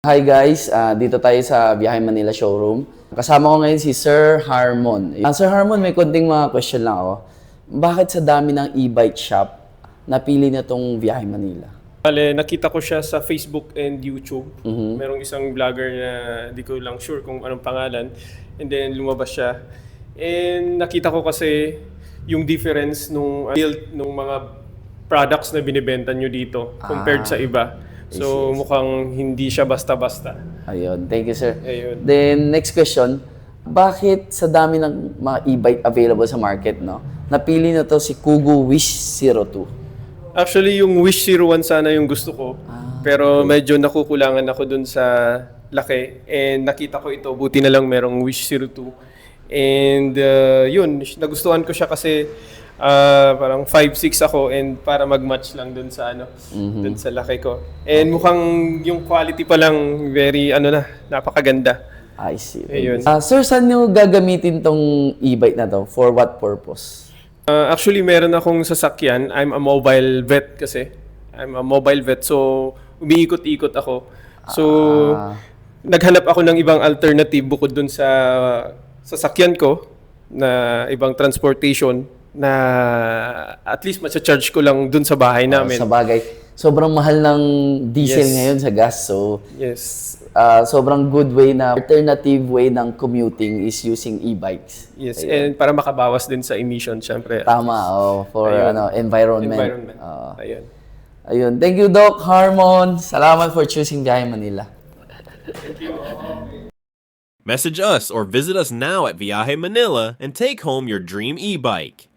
Hi guys, dito tayo sa Biyahe Manila Showroom. Kasama ko ngayon si Sir Harmon. Sir Harmon, may konting mga question lang ako. Bakit sa dami ng e-bike shop, napili na tong Biyahe Manila? Bale, nakita ko siya sa Facebook and YouTube. Merong isang vlogger na di ko lang sure kung anong pangalan. And then lumabas siya. And nakita ko kasi yung difference nung build nung mga products na binibenta nyo dito compared sa iba. So mukhang hindi siya basta-basta. Ayun, thank you sir. Ayun. Then next question, bakit sa dami ng mga e-bike available sa market, no? Napili na to si Kugu Wish 02. Actually, yung Wish 01 sana yung gusto ko. Pero medyo nakukulangan ako dun sa laki. And nakita ko ito, buti na lang merong Wish 02. And yun, nagustuhan ko siya kasi parang 5'6" ako and para mag-match lang dun sa dun sa laki ko. And mukhang yung quality pa lang very napakaganda. I see. Ayun. Sir, saan nyo gagamitin tong e-bike na to? For what purpose? Actually, meron akong sasakyan. I'm a mobile vet kasi. I'm a mobile vet. So, umiikot-ikot ako. So, naghanap ako ng ibang alternative bukod dun sa sasakyan ko na ibang transportation na at least ma-charge ko lang dun sa bahay namin. Sa bagay, sobrang mahal ng diesel Yes. ngayon sa gas. So, Yes. sobrang good way na alternative way ng commuting is using e-bikes. Yes. And para makabawas din sa emission, syempre. Tama, for Ayun. environment. Environment. Oo. Ayun. Ayun. Thank you, Doc Harmon. Salamat for choosing Biyahe Manila. Message us or visit us now at Viaje Manila and take home your dream e-bike.